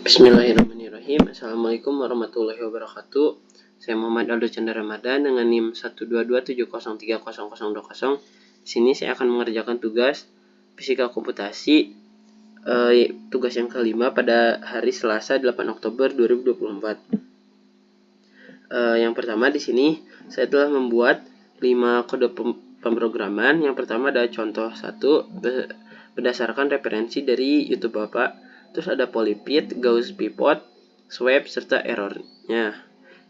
Bismillahirrahmanirrahim. Assalamualaikum warahmatullahi wabarakatuh. Saya Muhammad Aldo Chandra Ramadan dengan NIM 122703020. Di sini saya akan mengerjakan tugas fisika komputasi tugas yang kelima pada hari Selasa 8 Oktober 2024. Yang pertama di sini saya telah membuat 5 kode pemrograman. Yang pertama ada contoh 1 berdasarkan referensi dari YouTube Bapak. Terus ada polypid, Gauss pivot, swap, serta errornya.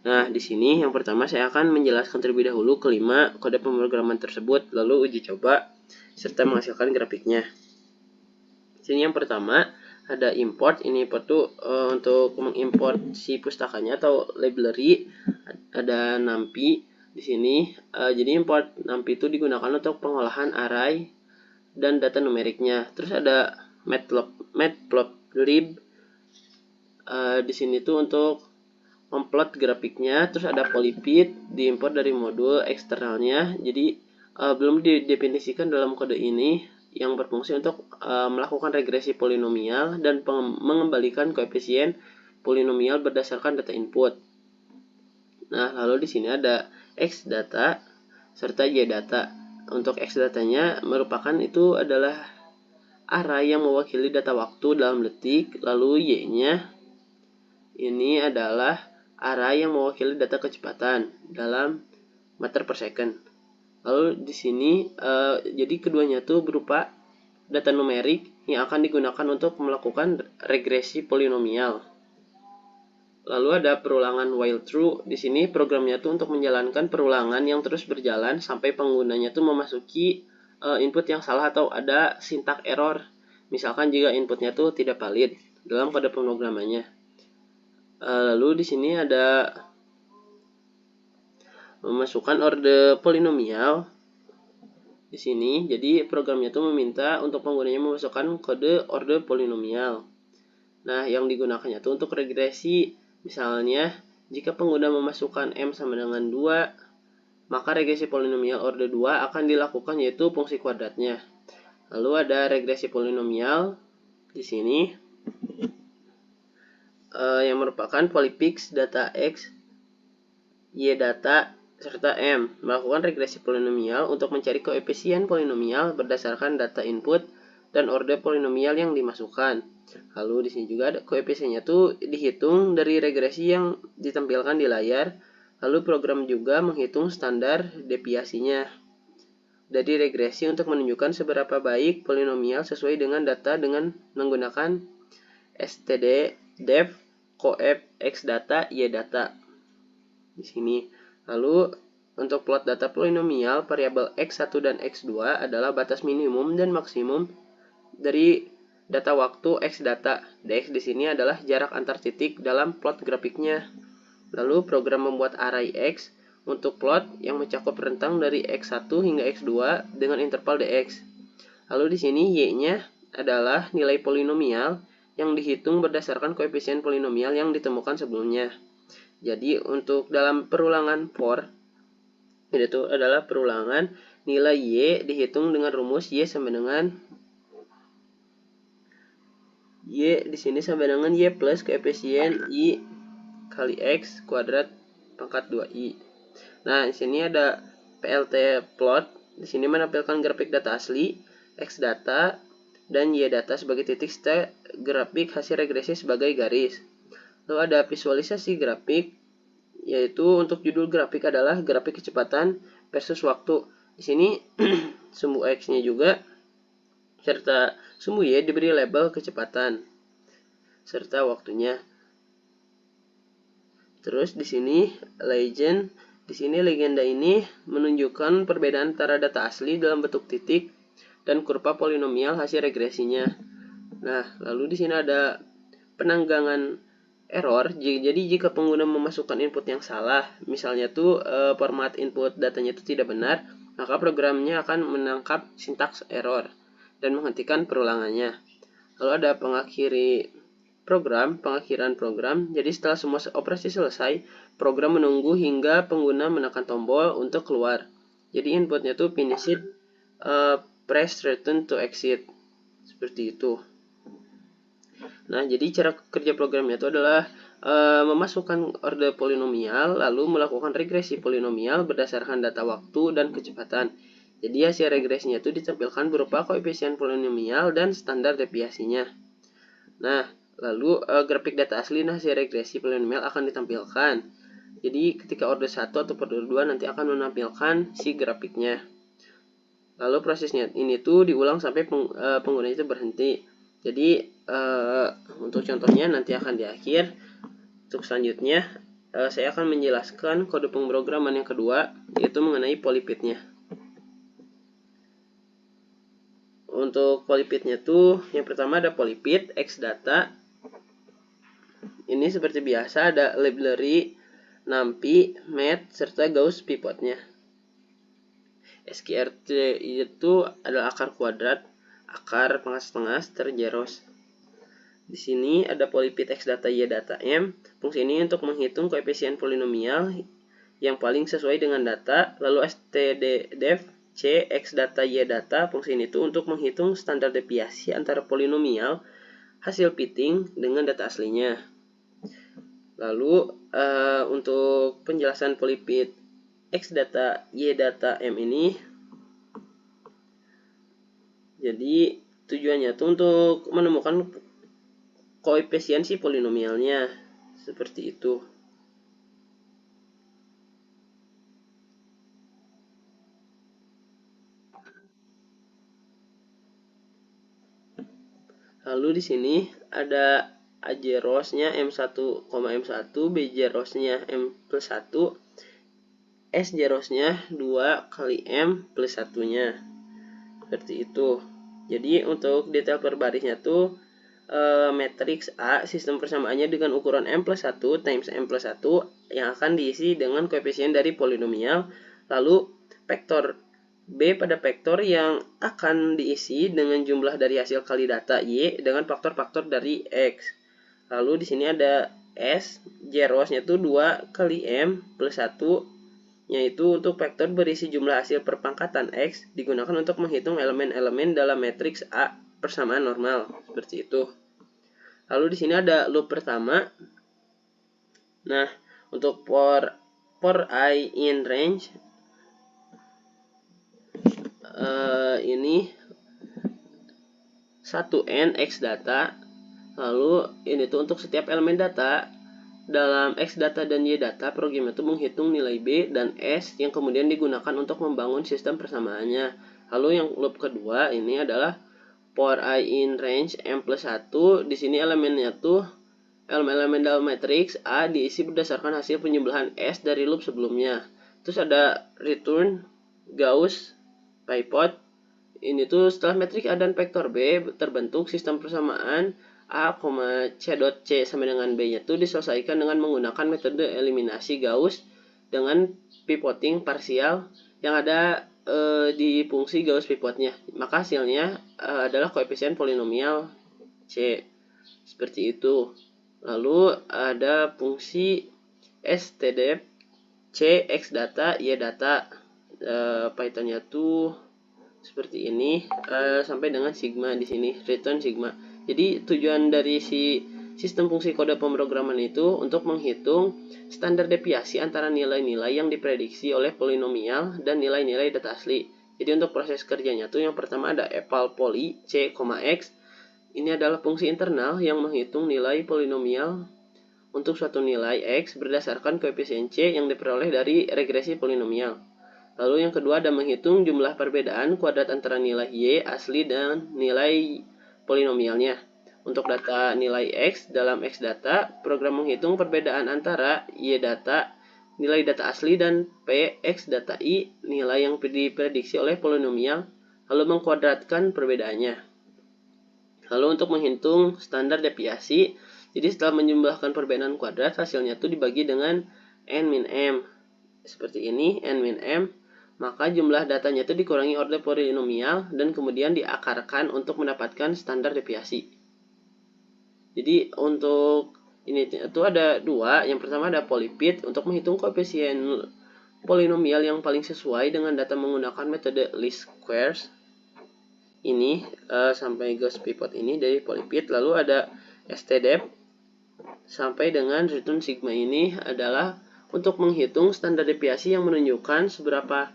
Nah, di sini yang pertama saya akan menjelaskan terlebih dahulu kelima kode pemrograman tersebut, lalu uji coba, serta menghasilkan grafiknya. Di sini yang pertama ada import. Ini import tuh untuk mengimport si pustakanya atau library. Ada NumPy di sini. Jadi import NumPy itu digunakan untuk pengolahan array dan data numeriknya. Terus ada matplotlib di sini tuh untuk memplot grafiknya. Terus ada polypid diimport dari modul eksternalnya. Jadi belum didefinisikan dalam kode ini, yang berfungsi untuk melakukan regresi polinomial dan mengembalikan koefisien polinomial berdasarkan data input. Nah, lalu di sini ada X data serta Y data. Untuk X datanya merupakan itu adalah array yang mewakili data waktu dalam detik, lalu Y-nya ini adalah array yang mewakili data kecepatan dalam meter per second. Lalu di sini jadi keduanya tuh berupa data numerik yang akan digunakan untuk melakukan regresi polinomial. Lalu ada perulangan while true. Di sini programnya tuh untuk menjalankan perulangan yang terus berjalan sampai penggunanya tuh memasuki input yang salah atau ada syntax error. Misalkan jika inputnya tuh tidak valid dalam kode pemrogramannya. Lalu di sini ada memasukkan orde polinomial di sini. Jadi programnya tuh meminta untuk penggunanya memasukkan kode orde polinomial. Nah, yang digunakannya tuh untuk regresi. Misalnya, jika pengguna memasukkan M sama dengan 2, maka regresi polinomial orde 2 akan dilakukan, yaitu fungsi kuadratnya. Lalu ada regresi polinomial di sini yang merupakan polypix data X, Y data, serta M. Melakukan regresi polinomial untuk mencari koefisien polinomial berdasarkan data input dan orde polinomial yang dimasukkan. Lalu di sini juga ada koefisiennya tuh dihitung dari regresi yang ditampilkan di layar. Lalu program juga menghitung standar deviasinya dari regresi untuk menunjukkan seberapa baik polinomial sesuai dengan data dengan menggunakan std coef X data Y data di sini. Lalu untuk plot data polinomial, variabel X1 dan X2 adalah batas minimum dan maksimum dari data waktu X data. Dx di sini adalah jarak antar titik dalam plot grafiknya. Lalu program membuat array X untuk plot yang mencakup rentang dari X1 hingga X2 dengan interval Dx. Lalu di sini Y-nya adalah nilai polinomial yang dihitung berdasarkan koefisien polinomial yang ditemukan sebelumnya. Jadi untuk dalam perulangan for, itu adalah perulangan nilai Y dihitung dengan rumus Y sama dengan Y di sini sama dengan Y plus koefisien I kali X kuadrat pangkat 2I. Nah, di sini ada PLT plot. Di sini menampilkan grafik data asli, X data, dan Y data sebagai titik serta grafik hasil regresi sebagai garis. Lalu ada visualisasi grafik, yaitu untuk judul grafik adalah grafik kecepatan versus waktu. Di sini sumbu X-nya juga serta sumbu Y diberi label kecepatan serta waktunya. Terus di sini legend, di sini legenda ini menunjukkan perbedaan antara data asli dalam bentuk titik dan kurva polinomial hasil regresinya. Nah, lalu di sini ada penanggangan error. Jadi jika pengguna memasukkan input yang salah, misalnya tuh format input datanya itu tidak benar, maka programnya akan menangkap sintaks error dan menghentikan perulangannya. Lalu ada pengakhiran program. Jadi setelah semua operasi selesai, program menunggu hingga pengguna menekan tombol untuk keluar. Jadi inputnya tuh finished, press return to exit, seperti itu. Nah, jadi cara kerja programnya itu adalah memasukkan orde polinomial, lalu melakukan regresi polinomial berdasarkan data waktu dan kecepatan. Jadi hasil regresinya itu ditampilkan berupa koefisien polinomial dan standar deviasinya. Nah, lalu grafik data asli hasil regresi polinomial akan ditampilkan. Jadi ketika order 1 atau order 2 nanti akan menampilkan si grafiknya. Lalu prosesnya ini tuh diulang sampai pengguna itu berhenti. Jadi untuk contohnya nanti akan di akhir. Untuk selanjutnya saya akan menjelaskan kode pemrograman yang kedua, yaitu mengenai polypidnya. Untuk polypidnya tuh yang pertama ada polypid xdata. Ini seperti biasa ada library, numpy, math, serta gauss pivotnya. SQRT itu adalah akar kuadrat, akar pangkat setengah, terjeros. Di sini ada polypid x data y data m. Fungsi ini untuk menghitung koefisien polinomial yang paling sesuai dengan data. Lalu stddev c x data y data. Fungsi ini itu untuk menghitung standar deviasi antara polinomial hasil fitting dengan data aslinya. Lalu untuk penjelasan polypid x data y data m ini, jadi tujuannya itu untuk menemukan koefisiensi polinomialnya, seperti itu. Lalu di sini ada AJ ROS-nya M1, M1, BJ ROS-nya M plus 1, SJ ROS-nya 2 kali M plus 1-nya. Seperti itu. Jadi untuk detail per barisnya tuh matriks A sistem persamaannya dengan ukuran M plus 1 times M plus 1 yang akan diisi dengan koefisien dari polinomial. Lalu vektor B pada vektor yang akan diisi dengan jumlah dari hasil kali data Y dengan faktor-faktor dari X. Lalu di sini ada S, J ROS-nya itu 2 kali M plus 1, yaitu untuk vektor berisi jumlah hasil perpangkatan X digunakan untuk menghitung elemen-elemen dalam matriks A persamaan normal, seperti itu. Lalu di sini ada loop pertama. Nah, untuk for I in range ini 1n x data. Lalu ini tuh untuk setiap elemen data dalam x data dan y data, program itu menghitung nilai b dan s yang kemudian digunakan untuk membangun sistem persamaannya. Lalu yang loop kedua ini adalah for I in range m plus 1. Di sini elemennya tuh elemen-elemen dalam matriks A diisi berdasarkan hasil penjumlahan S dari loop sebelumnya. Terus ada return, Gauss, pivot. Ini tuh setelah metrik A dan vektor B terbentuk sistem persamaan A, C dot C sama dengan B-nya itu diselesaikan dengan menggunakan metode eliminasi Gauss dengan pivoting parsial yang ada di fungsi Gauss pivotnya. Maka hasilnya adalah koefisien polinomial C. Seperti itu. Lalu ada fungsi std C x data y data. Pythonnya tuh seperti ini sampai dengan sigma di sini, return sigma. Jadi tujuan dari si sistem fungsi kode pemrograman itu untuk menghitung standar deviasi antara nilai-nilai yang diprediksi oleh polinomial dan nilai-nilai data asli. Jadi untuk proses kerjanya tuh yang pertama ada eval poly c, x. Ini adalah fungsi internal yang menghitung nilai polinomial untuk suatu nilai x berdasarkan koefisien c yang diperoleh dari regresi polinomial. Lalu yang kedua ada menghitung jumlah perbedaan kuadrat antara nilai y asli dan nilai polinomialnya. Untuk data nilai x dalam x data, program menghitung perbedaan antara y data, nilai data asli, dan p x data i, nilai yang diprediksi oleh polinomial, lalu mengkuadratkan perbedaannya. Lalu untuk menghitung standar deviasi, jadi setelah menjumlahkan perbedaan kuadrat, hasilnya itu dibagi dengan n min m. Seperti ini, n min m. Maka jumlah datanya itu dikurangi orde polinomial dan kemudian diakarkan untuk mendapatkan standar deviasi. Jadi untuk ini itu ada dua. Yang pertama ada polypid untuk menghitung koefisien polinomial yang paling sesuai dengan data menggunakan metode least squares. ini sampai Gauss pivot ini dari polypid, lalu ada stdep sampai dengan return sigma ini adalah untuk menghitung standar deviasi yang menunjukkan seberapa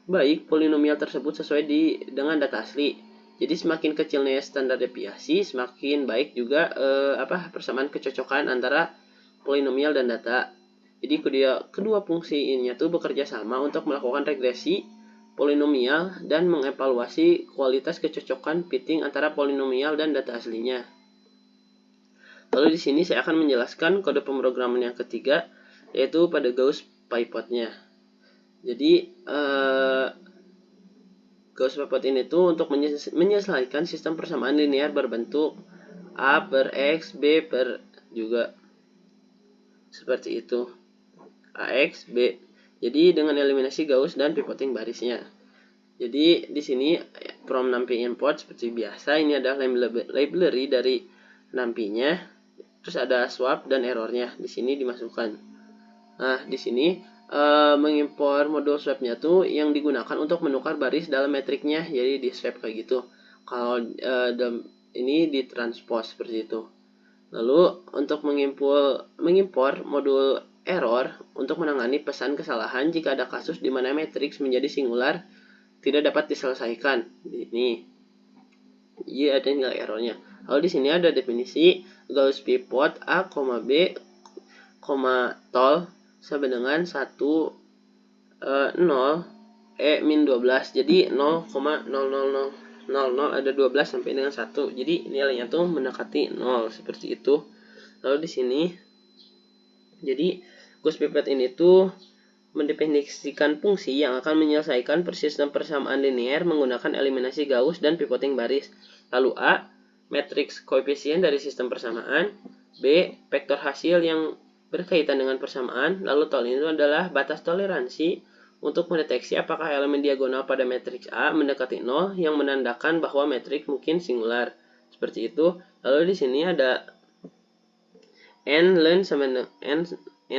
baik polinomial tersebut sesuai dengan data asli. Jadi semakin kecilnya standar deviasi, semakin baik juga persamaan kecocokan antara polinomial dan data. Jadi kedua fungsi ini tuh bekerja sama untuk melakukan regresi polinomial dan mengevaluasi kualitas kecocokan fitting antara polinomial dan data aslinya. Lalu di sini saya akan menjelaskan kode pemrograman yang ketiga, yaitu pada Gauss pivotnya. Jadi Gauss pivot ini tuh untuk menyelesaikan sistem persamaan linear berbentuk A per X, B per juga seperti itu. AX, B. Jadi dengan eliminasi Gauss dan pivoting barisnya. Jadi di sini from NumPy import seperti biasa, ini adalah library dari NumPy-nya. Terus ada swap dan errornya di sini dimasukkan. Nah, di sini mengimpor modul swap-nya tuh yang digunakan untuk menukar baris dalam metriknya. Jadi di swap kayak gitu. Kalau ini ditranspose seperti itu. Lalu untuk mengimpor modul error untuk menangani pesan kesalahan jika ada kasus di mana matriks menjadi singular tidak dapat diselesaikan. Ini ada nilai errornya. Lalu di sini ada definisi Gauss pivot A, B, tol sama dengan 1, 0, min 12. Jadi 0,00000 ada 12 sampai dengan 1. Jadi nilainya tuh mendekati 0 seperti itu. Lalu di sini jadi Gauss pivot ini tuh mendefinisikan fungsi yang akan menyelesaikan sistem persamaan linear menggunakan eliminasi Gauss dan pivoting baris. Lalu A, matriks koefisien dari sistem persamaan. B, vektor hasil yang berkaitan dengan persamaan. Lalu tol itu adalah batas toleransi untuk mendeteksi apakah elemen diagonal pada matriks A mendekati 0 yang menandakan bahwa matriks mungkin singular. Seperti itu. Lalu di sini ada n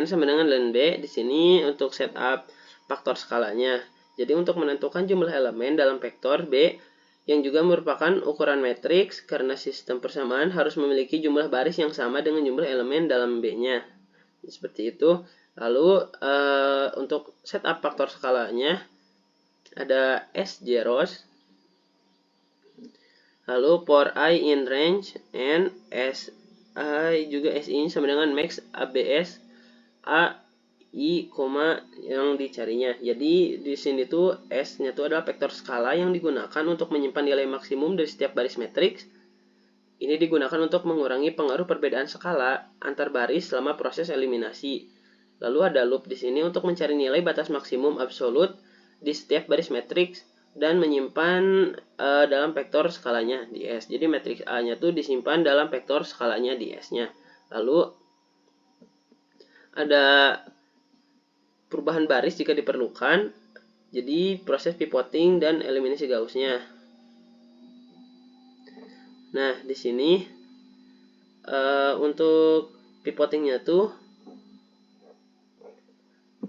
sama dengan ln B. Di sini untuk setup faktor skalanya. Jadi untuk menentukan jumlah elemen dalam vektor B yang juga merupakan ukuran matriks, karena sistem persamaan harus memiliki jumlah baris yang sama dengan jumlah elemen dalam B-nya. Seperti itu. Lalu untuk setup faktor skalanya ada S0, lalu for I in range, and SI juga SI sama dengan max ABS A I, yang dicarinya. Jadi di sini tuh S-nya tuh adalah vektor skala yang digunakan untuk menyimpan nilai maksimum dari setiap baris matriks. Ini digunakan untuk mengurangi pengaruh perbedaan skala antar baris selama proses eliminasi. Lalu ada loop di sini untuk mencari nilai batas maksimum absolut di setiap baris matriks dan menyimpan dalam vektor skalanya di S. Jadi matriks A-nya tuh disimpan dalam vektor skalanya di S-nya. Lalu ada perubahan baris jika diperlukan. Jadi proses pivoting dan eliminasi Gauss-nya. Nah, di sini untuk pivotingnya tuh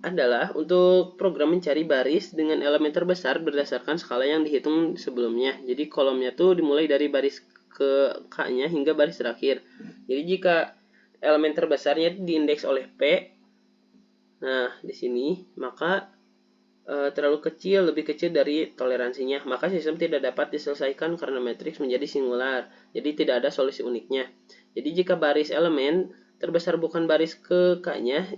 adalah untuk program mencari baris dengan elemen terbesar berdasarkan skala yang dihitung sebelumnya. Jadi kolomnya tuh dimulai dari baris ke K-nya hingga baris terakhir. Jadi jika elemen terbesarnya diindeks oleh P, nah di sini maka terlalu kecil, lebih kecil dari toleransinya, maka sistem tidak dapat diselesaikan karena matriks menjadi singular. Jadi tidak ada solusi uniknya. Jadi jika baris elemen terbesar bukan baris ke K-nya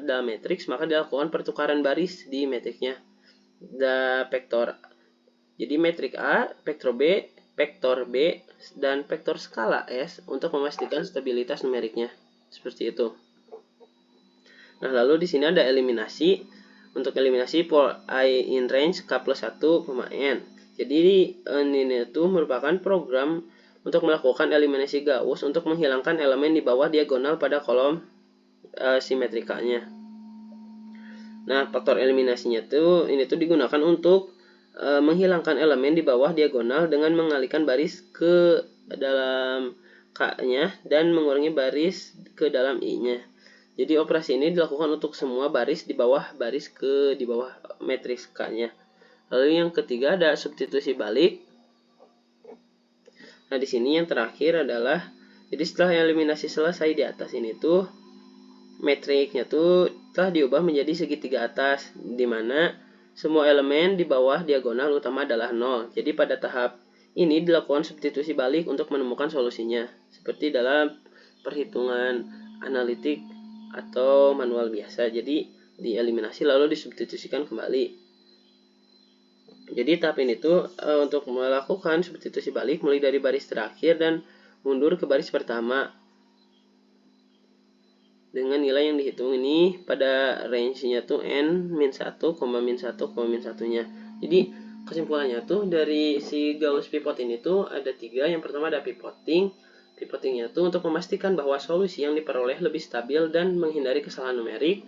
dalam matriks, maka dilakukan pertukaran baris di matriksnya. Vektor. Jadi metrik A, vektor B, dan vektor skala S untuk memastikan stabilitas numeriknya. Seperti itu. Nah, lalu di sini ada eliminasi. Untuk eliminasi for I in range K plus 1, N. Jadi ini itu merupakan program untuk melakukan eliminasi Gauss untuk menghilangkan elemen di bawah diagonal pada kolom simetrikanya. Nah, faktor eliminasinya ini digunakan untuk menghilangkan elemen di bawah diagonal dengan mengalihkan baris ke dalam K-nya dan mengurangi baris ke dalam I-nya. Jadi operasi ini dilakukan untuk semua baris di bawah matriks K-nya. Lalu yang ketiga ada substitusi balik. Nah, di sini yang terakhir adalah, jadi setelah eliminasi selesai di atas ini tuh, matriknya tuh telah diubah menjadi segitiga atas, di mana semua elemen di bawah diagonal utama adalah 0. Jadi pada tahap ini dilakukan substitusi balik untuk menemukan solusinya, seperti dalam perhitungan analitik atau manual biasa. Jadi dieliminasi lalu disubstitusikan kembali. Jadi tahap ini tuh untuk melakukan substitusi balik mulai dari baris terakhir dan mundur ke baris pertama dengan nilai yang dihitung ini pada range-nya tuh n-1, -1, -1-nya. Jadi kesimpulannya tuh dari si Gauss pivot ini tuh ada 3. Yang pertama ada pivoting. Pivotingnya tuh untuk memastikan bahwa solusi yang diperoleh lebih stabil dan menghindari kesalahan numerik.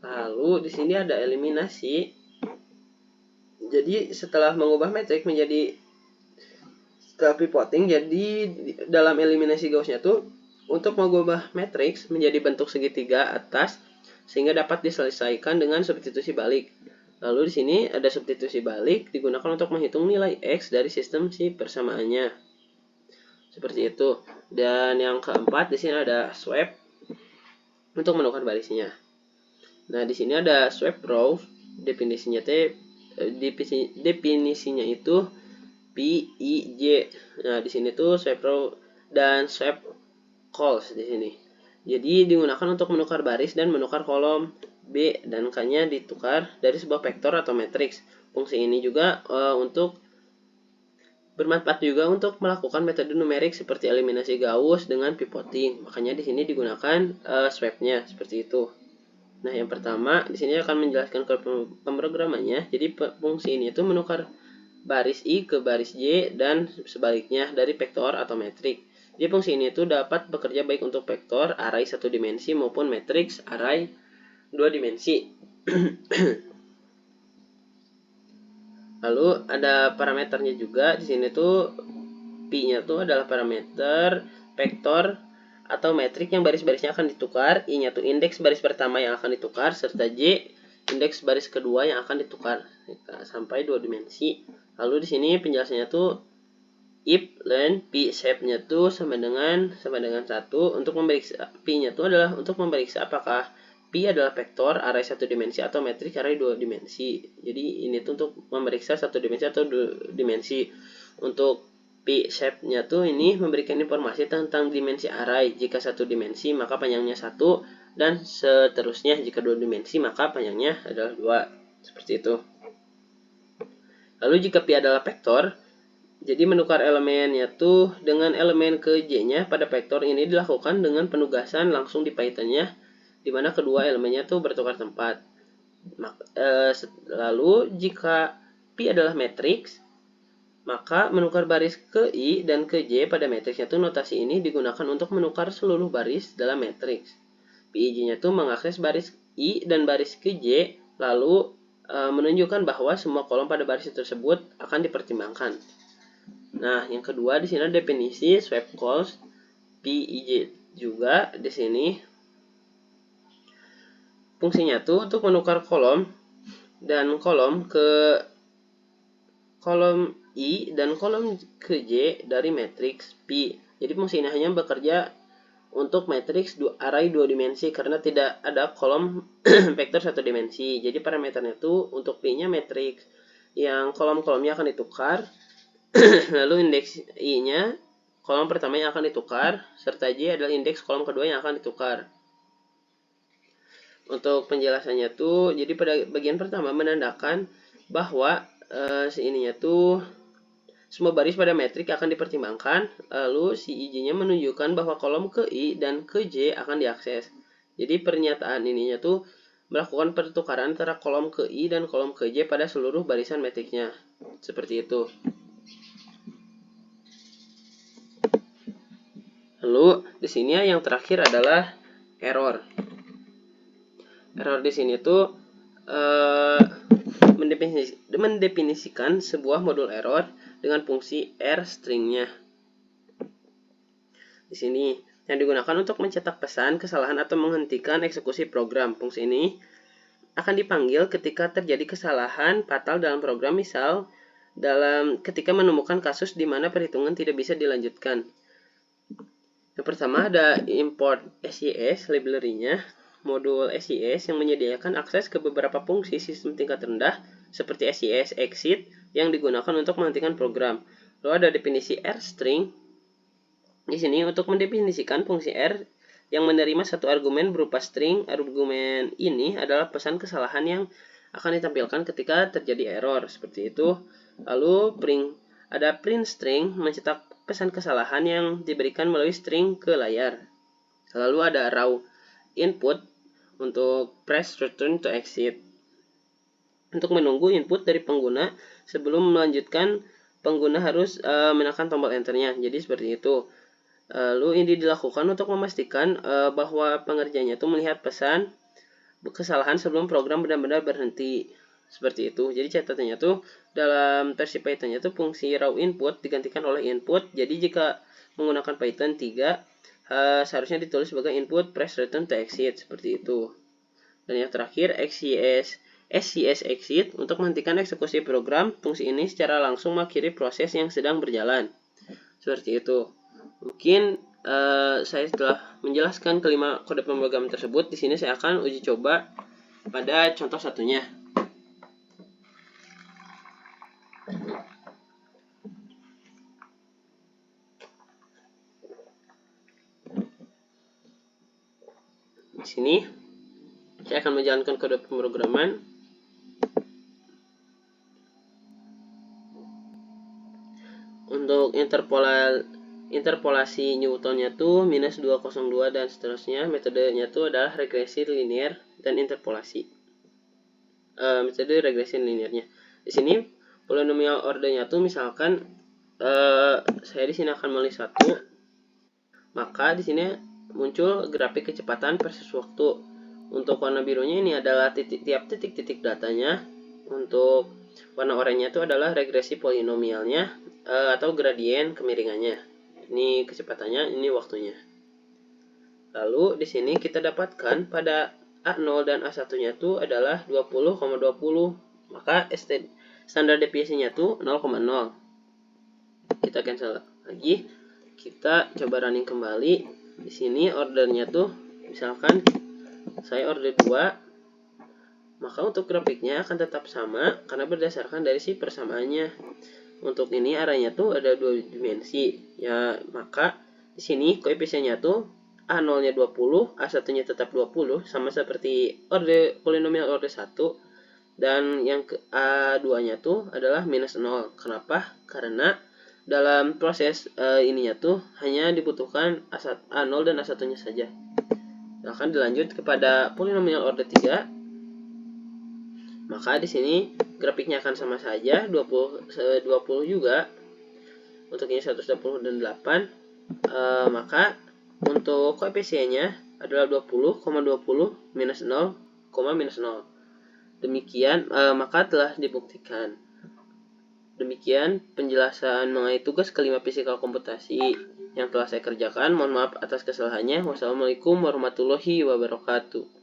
Lalu di sini ada eliminasi. Jadi setelah mengubah metrik menjadi setelah pivoting, jadi dalam eliminasi Gauss-nya tuh untuk mengubah matriks menjadi bentuk segitiga atas sehingga dapat diselesaikan dengan substitusi balik. Lalu di sini ada substitusi balik digunakan untuk menghitung nilai X dari sistem si persamaannya. Seperti itu. Dan yang keempat di sini ada swap untuk menukar barisnya. Nah, di sini ada swap row, definisinya itu PIJ. Nah, di sini tuh swap row dan swap calls di sini. Jadi digunakan untuk menukar baris dan menukar kolom. B dan K-nya ditukar dari sebuah vektor atau matriks. Fungsi ini juga untuk bermanfaat juga untuk melakukan metode numerik seperti eliminasi Gauss dengan pivoting. Makanya di sini digunakan swap-nya seperti itu. Nah, yang pertama di sini akan menjelaskan ke pemrogramannya. Jadi fungsi ini itu menukar baris I ke baris J dan sebaliknya dari vektor atau metrik. Jadi fungsi ini itu dapat bekerja baik untuk vektor array 1 dimensi maupun matriks array 2 dimensi. Lalu ada parameternya juga. Di sini tuh P-nya tuh adalah parameter vektor atau metrik yang baris-barisnya akan ditukar. I-nya tuh indeks baris pertama yang akan ditukar, serta J indeks baris kedua yang akan ditukar sampai 2 dimensi. Lalu di sini penjelasannya tuh if len P shape-nya tuh sama dengan 1 untuk memeriksa P-nya tuh adalah untuk memeriksa apakah P adalah vektor array 1 dimensi atau metrik array 2 dimensi. Jadi ini tuh untuk memeriksa 1 dimensi atau 2 dimensi. Untuk P shape-nya tuh ini memberikan informasi tentang dimensi array. Jika 1 dimensi maka panjangnya 1 dan seterusnya. Jika 2 dimensi maka panjangnya adalah 2. Seperti itu. Lalu jika P adalah vektor, jadi menukar elemennya tuh dengan elemen ke J-nya pada vektor ini dilakukan dengan penugasan langsung di Python-nya, di mana kedua elemennya tuh bertukar tempat. Lalu jika P adalah matriks, maka menukar baris ke I dan ke J pada matriksnya tuh notasi ini digunakan untuk menukar seluruh baris dalam matriks. PIJ-nya tuh mengakses baris I dan baris ke J, lalu menunjukkan bahwa semua kolom pada baris tersebut akan dipertimbangkan. Nah, yang kedua di sini ada definisi swap calls PIJ juga di sini. Fungsinya tuh untuk menukar kolom dan kolom ke kolom I dan kolom ke J dari matriks P. Jadi fungsi ini hanya bekerja untuk matriks array 2 dimensi karena tidak ada kolom vektor 1 dimensi. Jadi parameternya tuh untuk P-nya matriks yang kolom-kolomnya akan ditukar. Lalu indeks I-nya kolom pertama yang akan ditukar, serta J adalah indeks kolom kedua yang akan ditukar. Untuk penjelasannya tuh, jadi pada bagian pertama menandakan bahwa ininya tuh semua baris pada metrik akan dipertimbangkan. Lalu si IJ-nya menunjukkan bahwa kolom ke I dan ke J akan diakses. Jadi pernyataan ininya tuh melakukan pertukaran antara kolom ke I dan kolom ke J pada seluruh barisan metriknya. Seperti itu. Lalu di sini yang terakhir adalah error. Error di sini tuh mendefinisikan sebuah modul error dengan fungsi R stringnya. Di sini yang digunakan untuk mencetak pesan kesalahan atau menghentikan eksekusi program. Fungsi ini akan dipanggil ketika terjadi kesalahan fatal dalam program, misal ketika menemukan kasus di mana perhitungan tidak bisa dilanjutkan. Yang pertama ada import SIS library-nya, modul SIS yang menyediakan akses ke beberapa fungsi sistem tingkat rendah seperti SIS exit yang digunakan untuk menghentikan program. Lalu ada definisi R string. Di sini untuk mendefinisikan fungsi R yang menerima satu argumen berupa string. Argumen ini adalah pesan kesalahan yang akan ditampilkan ketika terjadi error seperti itu. Lalu ada print string mencetak pesan kesalahan yang diberikan melalui string ke layar. Lalu ada raw input untuk press return to exit. Untuk menunggu input dari pengguna sebelum melanjutkan, pengguna harus menekan tombol enternya. Jadi seperti itu. Lalu ini dilakukan untuk memastikan bahwa pengerjanya itu melihat pesan kesalahan sebelum program benar-benar berhenti. Seperti itu. Jadi catatannya tuh dalam versi Python-nya tuh fungsi raw input digantikan oleh input. Jadi jika menggunakan Python 3 seharusnya ditulis sebagai input press return to exit seperti itu. Dan yang terakhir SCS exit untuk menghentikan eksekusi program. Fungsi ini secara langsung mengakhiri proses yang sedang berjalan. Seperti itu. Mungkin saya telah menjelaskan kelima kode pemrograman tersebut. Di sini saya akan uji coba pada contoh satunya. Di sini saya akan menjalankan kode pemrograman. Untuk interpolasi Newton-nya tuh minus 202 dan seterusnya. Metodenya tuh adalah regresi linear dan interpolasi. Metode regresi linearnya. Di sini polinomial ordernya tuh misalkan saya di sini akan memilih 1. Maka di sini muncul grafik kecepatan versus waktu. Untuk warna birunya ini adalah tiap titik-titik datanya. Untuk warna oranye itu adalah regresi polinomialnya atau gradien kemiringannya. Ini kecepatannya, ini waktunya. Lalu di sini kita dapatkan pada A0 dan A1-nya itu adalah 20,20. Maka standar deviasinya itu 0,0. Kita cancel lagi. Kita coba running kembali. Di sini ordernya tuh misalkan saya order 2. Maka untuk grafiknya akan tetap sama karena berdasarkan dari si persamaannya. Untuk ini arahnya tuh ada 2 dimensi. Ya, maka di sini koefisiennya tuh A0-nya 20, A1-nya tetap 20 sama seperti polinomial order 1. Dan yang ke A2-nya tuh adalah minus 0. Kenapa? Karena dalam proses ininya tuh hanya dibutuhkan A0 dan A1-nya saja. Akan dilanjut kepada polinomial order 3. Maka di sini grafiknya akan sama saja, 20 juga. Untuk ini 128. Maka untuk koefisiennya adalah 20,20 minus 0, minus 0. Demikian maka telah dibuktikan. Demikian penjelasan mengenai tugas kelima fisikal komputasi yang telah saya kerjakan. Mohon maaf atas kesalahannya. Wassalamualaikum warahmatullahi wabarakatuh.